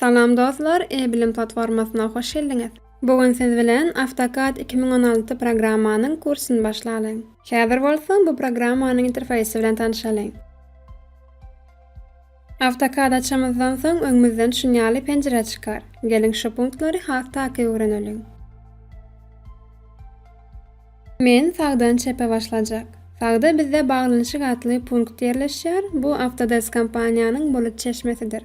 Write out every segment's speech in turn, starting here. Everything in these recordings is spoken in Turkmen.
Salam dostlar, e-bilim platformasyna hoş geldiňiz. Bugün siz bilen AutoCAD 2016 programmanyň kursyny başlaýan. Häzir bolsa bu programmanyň interfeýsi bilen tanışalyň. AutoCAD açamyzdan soň öňümizden şunýaly penjere çykar. Geliň şu punktlary has takyp öwreneliň. Men sagdan çepe başlajak. Sagda bizde baglanyşy gatly punkt ýerleşýär. Bu Autodesk kompaniýanyň bulut çeşmesidir.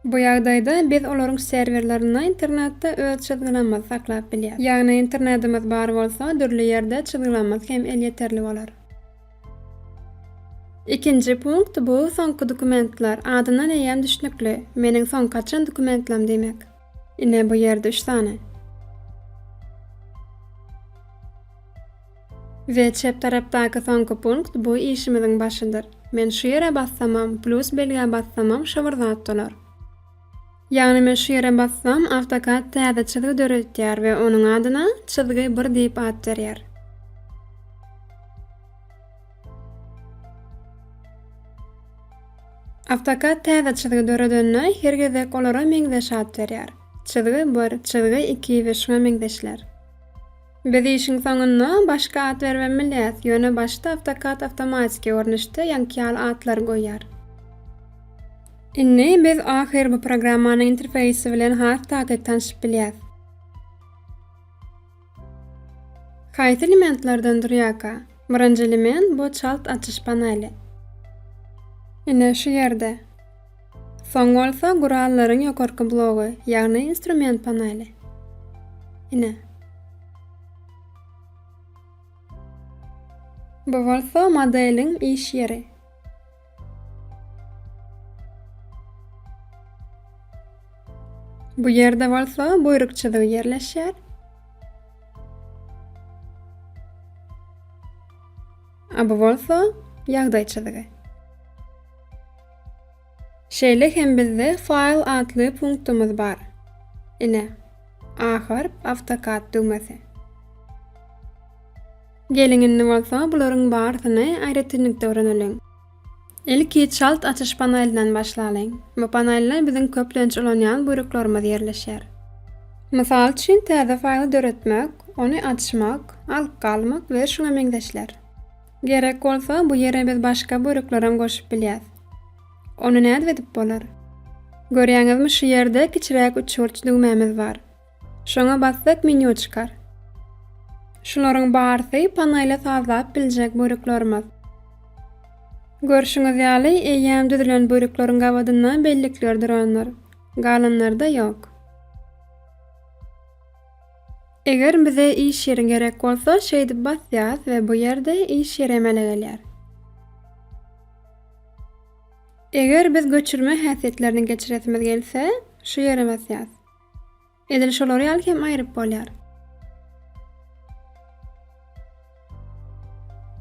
Bu ýagdaýda biz olaryň serwerlerine internetde öz çyzgylamazy saklap bilýär. Ýagny internetimiz bar bolsa, dürli ýerde çyzgylamazy hem el ýeterli bolar. Ikinji punkt bu soňky dokumentler adyndan eýem düşnükli. Meniň soňky açan dokumentlam demek. Ine bu ýerde 3 tane. Ve çep tarapdaky soňky punkt bu işimiziň başydyr. Men şu ýere bassamam, plus belge bassamam şowerzat dolar. Ýagny men şu ýere bassam, AutoCAD täze çyzgy döretýär we onuň adyna çyzgy 1 diýip ad berýär. AutoCAD täze çyzgy döredende her gezek olara meňzeş ad berýär. Çyzgy 1, çyzgy 2 we şuna meňzeşler. Biz işiň soňunda başga ad bermeliýäs. Ýöne başda AutoCAD awtomatik görnüşde ýankyal adlar goýýar. Inni biz ahir bu programmanyň interfeýsi bilen has takyp tanışyp bilýäs. Haýsy elementlerden durýaka? Birinji element bu çalt açyş paneli. Ine şu ýerde. Soň bolsa gurallaryň ýokarky blogy, ýagny instrument paneli. Ine. Bu bolsa modeliň iş ýeri. Bu ýerde bolsa buyruk çyzygy ýerleşýär. A bu bolsa ýagdaý çyzygy. Şeýle hem bizde file adly punktumuz bar. Ine ahir AutoCAD düýmesi. Geliň indi bolsa bularyň barsyny aýratynlykda öwreneliň. Ilki çalt açyş panelinden başlalyň. Bu panelde biziň köplenç ulanýan buyruklarymyz ýerleşýär. Mysal üçin täze faýly döretmek, ony açmak, alyp galmak we şuna meňzeşler. Gerek bolsa bu ýere biz başga buyruklarym goşup bilýäs. Onu näde edip bolar? Görýäňizmi şu ýerde kiçirek uçurç düýmemiz bar. Şoňa bassak menü çykar. Şularyň barsy panele sazlap biljek buyruklarymyz. Görüşüňiz ýaly eýem düzülen buyruklaryň gabadyndan bellikler duranlar. Galanlarda ýok. Eger bize iş ýeri gerek bolsa, şeýdi basýas we bu ýerde iş ýeri emele gelýär. Eger biz göçürme häsiýetlerini geçiresimiz gelse, şu ýere basýas. Edil şolary ýaly hem aýryp bolýar.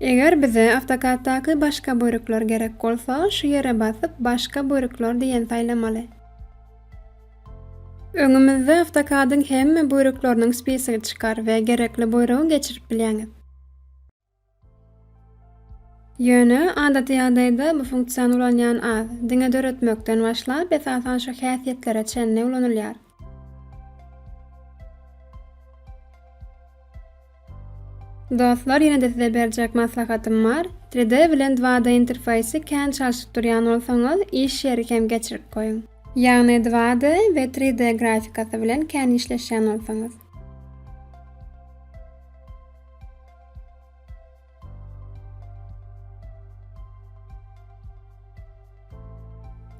Eger bize AutoCAD'daky başga buyruklar gerek bolsa, şu ýere basyp başga buyruklar diýen saýlamaly. Öňümizde AutoCAD'yň hemme buyruklarynyň spesigi çykar we gerekli buyrugy geçirip bilýäňiz. Ýöne adaty ýagdaýda bu funksiýa ulanýan az, diňe döretmekden başlap esasan şu häsiýetlere çenne ulanylýar. Dostlar, ýene de size berjek maslahatym bar. 3D bilen 2D interfeýsi kän çalyşyp durýan bolsaňyz, iş ýeri hem geçirip goýun. Ýagny 2D we 3D grafikasy bilen kän işleşýän bolsaňyz.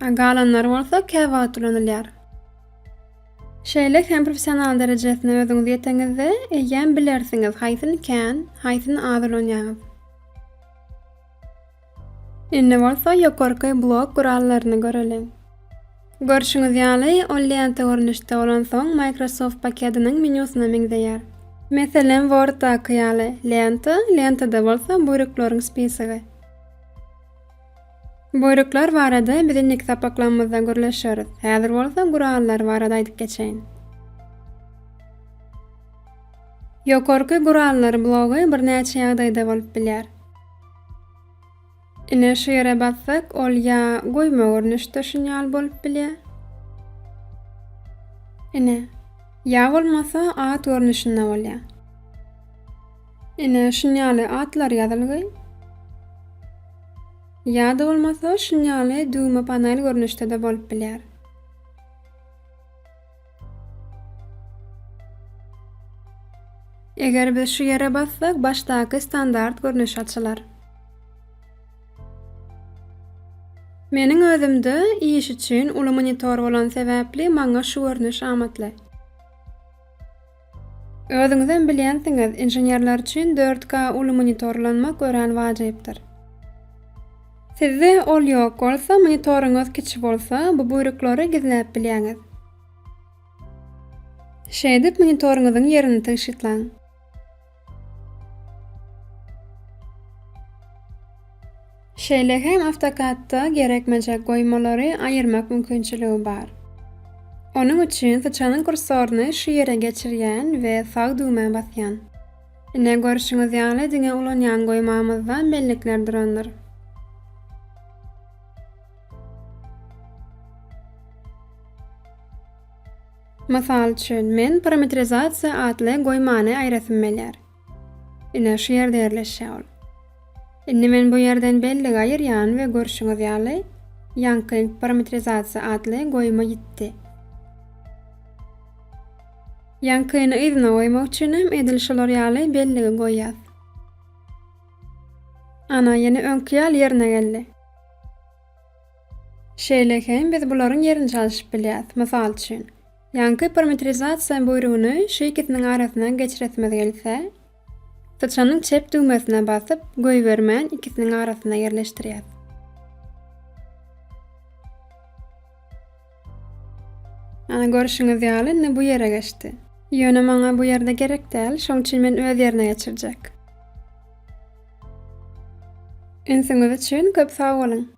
Agalanlar bolsa käwagt ulanylýar. Şeýle hem professional derejesine özüňiz ýeteňizde eýem bilersiňiz haýsyny kän, haýsyny az ulanýaňyz. Indi bolsa ýokarky blok gurallaryny göreliň. Görüşüňiz ýaly ol lenta görnüşde bolan soň Microsoft paketiniň menyusyna meňzeýär. Meselen Word'daky ýaly lentada bolsa buyruklaryň spesigi. Buyruklar barada biziň nik sapaklanmazda görleşýäris. Häzir bolsa gurallar barada aýdyp geçeýin. Ýokarky gurallar blogy bir näçe ýagdaýda bolup bilýär. Ine şu ýere bassak, ol ýa goýma görnüşde şunýal bolup bilýär. Ine, ya bolmasa at görnüşinde bolýar. Ine şunýaly atlar ýazylgy. Ýa-da bolmasa şunýaly düğme panel görnüşde de bolup bilýär. Eger biz şu ýere bassak, başdaky standart görnüş açylar. Meniň özümde iş üçin uly monitor bolan sebäpli maňa şu görnüş amatly. Özüňizem bilýänsiňiz, inženýerler üçin 4K uly monitorlanmak gören wajypdyr. Sizde ol ýok bolsa, monitoruňyz kiçik bolsa, bu buyruklary gizläp bilýäňiz. Şeýdip monitoruňyzyň ýerini tyşytlaň. Şeýle hem AutoCAD'da gerekmejek goýmalary aýyrmak mümkinçiligi bar. Onuň üçin sıçanyň kursoryny şu ýere geçirýän we sag düğme basýan. Ine görüşiňiz ýaly diňe ulanýan goýmamyzdan bellikler durandyr. Masal üçin men parametrizasiýa adly goýmany aýrasym gelýär. Ine şu ýerde ýerleşýär. Indi men bu ýerden belli aýyrýan we görüşiňiz ýaly ýanky parametrizasiýa adly goýma gitdi. Ýankyny izne goýmak üçin hem edilşeler ýaly belli goýýar. Ana ýene öňki ýal ýerine geldi. Şeýlekem biz bularyň ýerini çalyşyp bilýär. Masal üçin ýanky parametrizasiýa buyrugyny şu ikisiniň arasyndan geçiresimiz gelse, sıçanyň çep düğmesine basyp goýbermän ikisiniň arasyna ýerleşdirýär. Ana görüşiňiz ýaly bu ýere geçdi. Ýöne maňa bu ýerde gerek däl, şoň üçin men öz ýerine geçirjek. Ensiňiz üçin köp sag bolun.